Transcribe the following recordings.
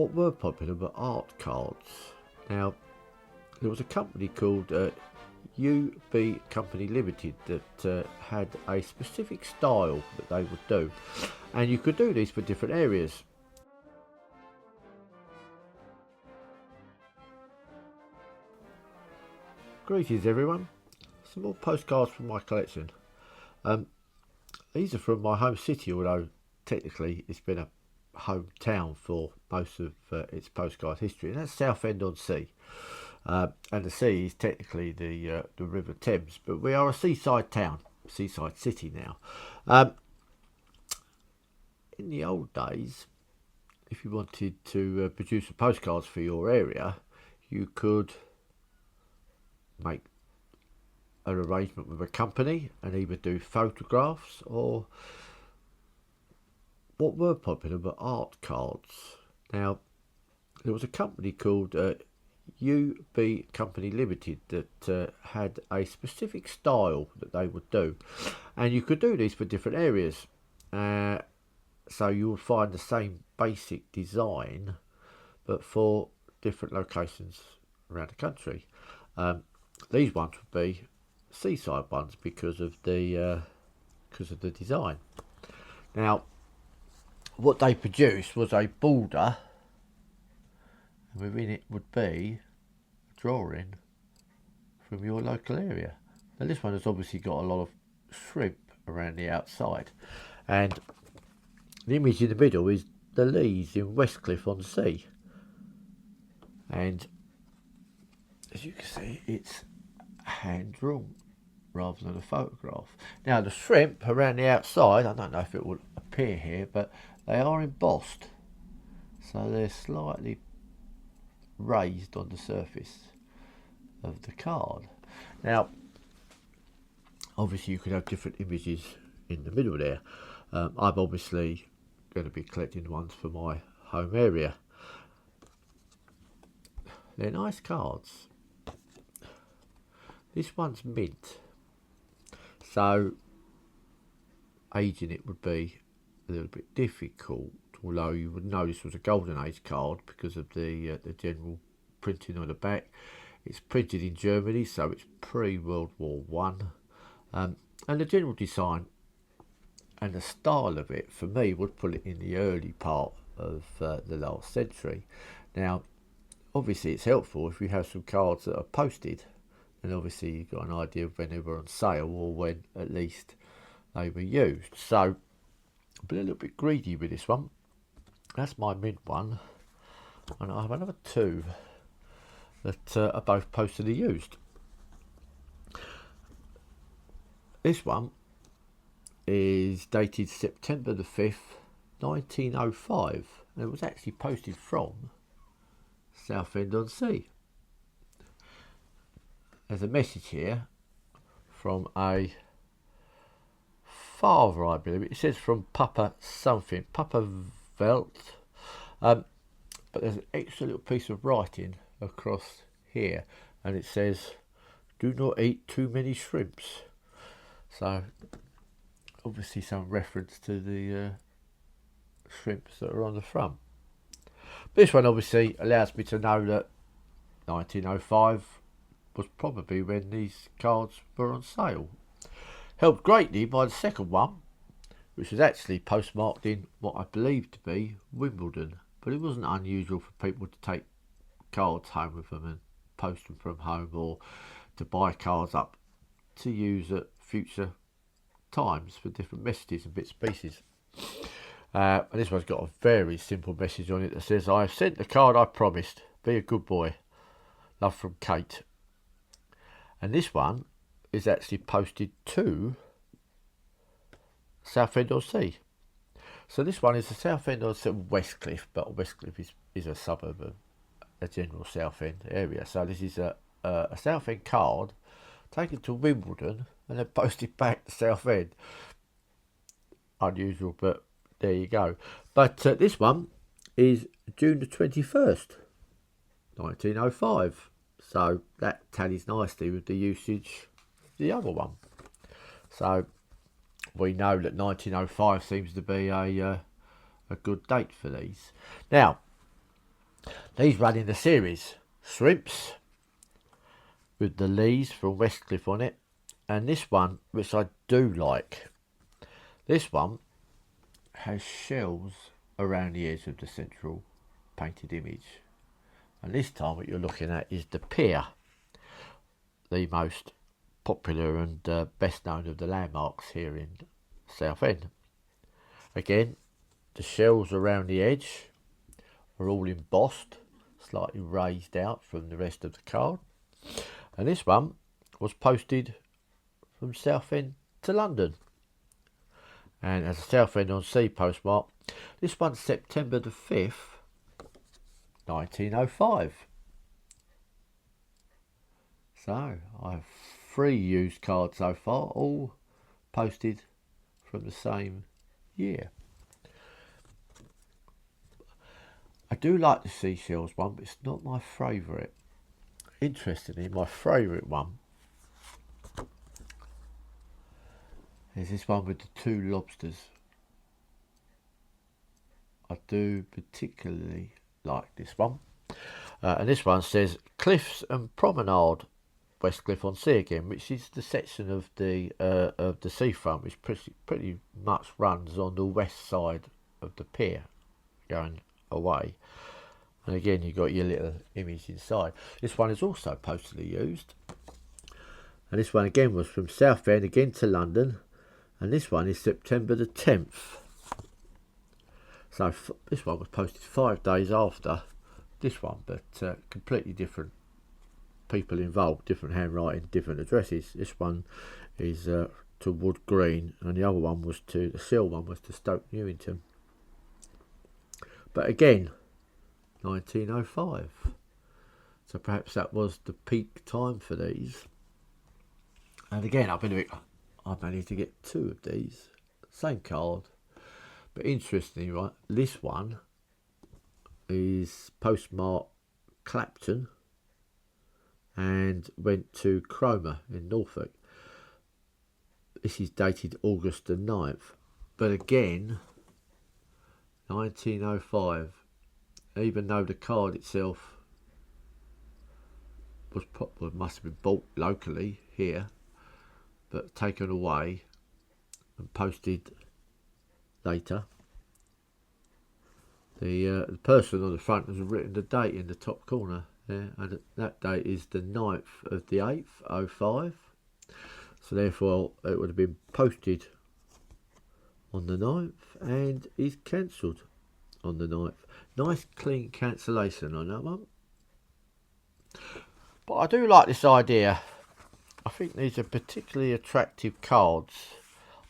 what were popular were art cards. Now, there was a company called UB Company Limited that had a specific style that they would do, and you could do these for different areas. Greetings everyone, some more postcards from my collection. These are from my home city, although technically it's been a hometown for most of its postcard history, and that's Southend-on-Sea. And the sea is technically the River Thames, but we are a seaside town, seaside city now. In the old days, if you wanted to produce postcards for your area, you could make an arrangement with a company and either do photographs or what were popular were art cards. Now, there was a company called UB Company Limited that had a specific style that they would do, and you could do these for different areas. So you would find the same basic design, but for different locations around the country. These ones would be seaside ones because of the design. Now, what they produced was a border, and within it would be a drawing from your local area. Now, this one has obviously got a lot of shrimp around the outside, and the image in the middle is the Lees in Westcliff-on-Sea, and as you can see, it's hand drawn rather than a photograph. Now, the shrimp around the outside, I don't know if it will appear here, but they are embossed, so they're slightly raised on the surface of the card. Now, obviously you could have different images in the middle there. I'm obviously going to be collecting ones for my home area. They're nice cards. This one's mint, so aging it would be a little bit difficult, although you would know this was a golden age card because of the general printing on the back. It's printed in Germany, so it's pre-World War One, and the general design and the style of it, for me, would put it in the early part of the last century. Now, obviously it's helpful if you have some cards that are posted, and obviously you've got an idea of when they were on sale or when at least they were used. So I've been a little bit greedy with this one. That's my mint one, and I have another two that are both posted and used. This one is dated September the 5th, 1905, and it was actually posted from Southend-on-Sea. There's a message here from a father, I believe. It says from Papa something, Papa Welt, but there's an extra little piece of writing across here, and it says, "Do not eat too many shrimps." So obviously some reference to the shrimps that are on the front. This one obviously allows me to know that 1905 was probably when these cards were on sale. Helped greatly by the second one, which was actually postmarked in what I believe to be Wimbledon, but it wasn't unusual for people to take cards home with them and post them from home, or to buy cards up to use at future times for different messages and bits and pieces. And this one's got a very simple message on it that says, "I have sent the card I promised. Be a good boy. Love from Kate." And this one is actually posted to Southend-on-Sea. So this one is the Southend-on-Sea, Westcliff, but Westcliff is a suburb of a general Southend area. So this is a Southend card taken to Wimbledon and then posted back to Southend. Unusual, but there you go. But this one is June the 21st, 1905. So that tallies nicely with the usage of the other one. So we know that 1905 seems to be a good date for these. Now, These run in the series Shrimps with the Lees from Westcliff on it, and this one, which I do like. This one has shells around the edge of the central painted image, and this time what you're looking at is the pier, the most popular and best known of the landmarks here in Southend. Again, the shells around the edge are all embossed, slightly raised out from the rest of the card. And this one was posted from Southend to London. And as a Southend-on-Sea postmark, this one's September the 5th, 1905. So, I have 3 used cards so far, all posted from the same year. I do like the seashells one, but it's not my favourite. Interestingly, my favourite one is this one with the 2 lobsters. I do particularly like this one. And this one says Cliffs and Promenade, Westcliff on Sea again, which is the section of the seafront which pretty much runs on the west side of the pier going away. And again, you've got your little image inside. This one is also postally used. And this one again was from Southend again to London. And this one is September the 10th. So this one was posted 5 days after this one, but completely different people involved, different handwriting, different addresses. This one is to Wood Green, and the other one was the Seal one was to Stoke Newington. But again, 1905. So perhaps that was the peak time for these. And again, I managed to get 2 of these, same card. But interestingly, right, this one is postmark Clapton and went to Cromer in Norfolk. This is dated August the 9th. But again, 1905, even though the card itself must have been bought locally here, but taken away and posted later. The person on the front has written the date in the top corner there, and that date is the 9th of the 8th, 05. So therefore it would have been posted on the 9th and is cancelled on the 9th. Nice clean cancellation on that one. But I do like this idea. I think these are particularly attractive cards.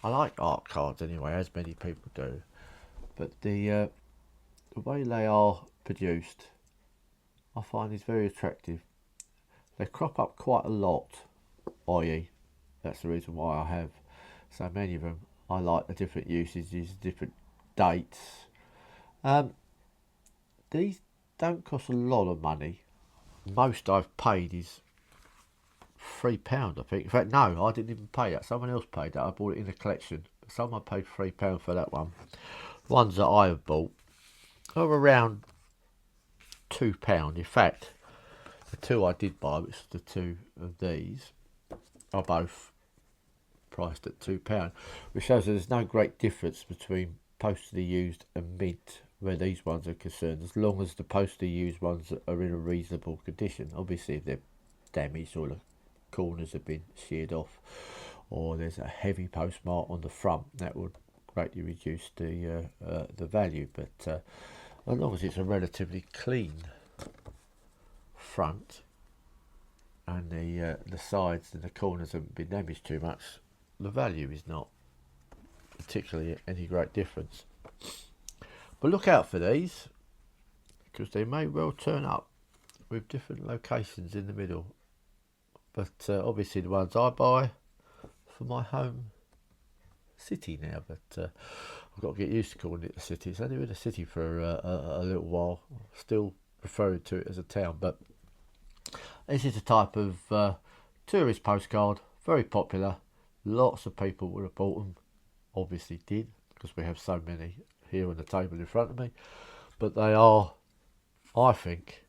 I like art cards anyway, as many people do. But the way they are produced, I find is very attractive. They crop up quite a lot, i.e. that's the reason why I have so many of them. I like the different usages, different dates. These don't cost a lot of money. Most I've paid is £3, I think. In fact, no, I didn't even pay that. Someone else paid that. I bought it in a collection. Someone paid £3 for that one. Ones that I have bought are around £2. In fact, the 2 I did buy, which is the 2 of these, are both priced at £2, which shows that there's no great difference between postally used and mint where these ones are concerned, as long as the postally used ones are in a reasonable condition. Obviously, if they're damaged or the corners have been sheared off, or there's a heavy postmark on the front, that would greatly reduce the value. But as long as it's a relatively clean front and the sides and the corners haven't been damaged too much, the value is not particularly any great difference. But look out for these, because they may well turn up with different locations in the middle. But obviously the ones I buy for my home city now, but I've got to get used to calling it a city. It's only been a city for a little while, still referring to it as a town. But this is a type of tourist postcard, very popular. Lots of people would have bought them, obviously did, because we have so many here on the table in front of me. But they are I think.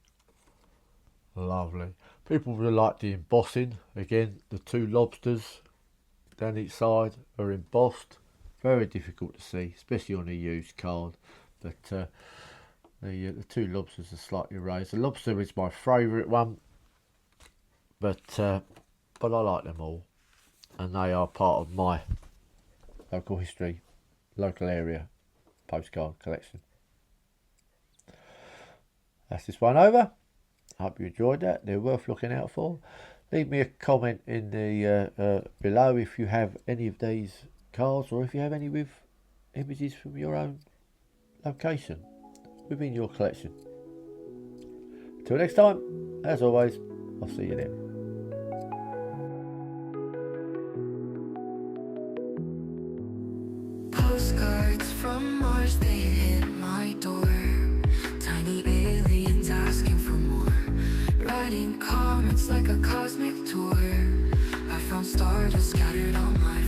Lovely. People really like the embossing. Again, the two lobsters down each side are embossed. Very difficult to see, especially on a used card. But the two lobsters are slightly raised. The lobster is my favourite one, but I like them all, and they are part of my local history, local area postcard collection. That's this one over. I hope you enjoyed that. They're worth looking out for. Leave me a comment in the below if you have any of these cards, or if you have any with images from your own location within your collection. Till next time, as always, I'll see you then. Postcards from Mars, they hit my door. Tiny aliens asking for more. Writing comments like a cosmic tour. I found stardust scattered on my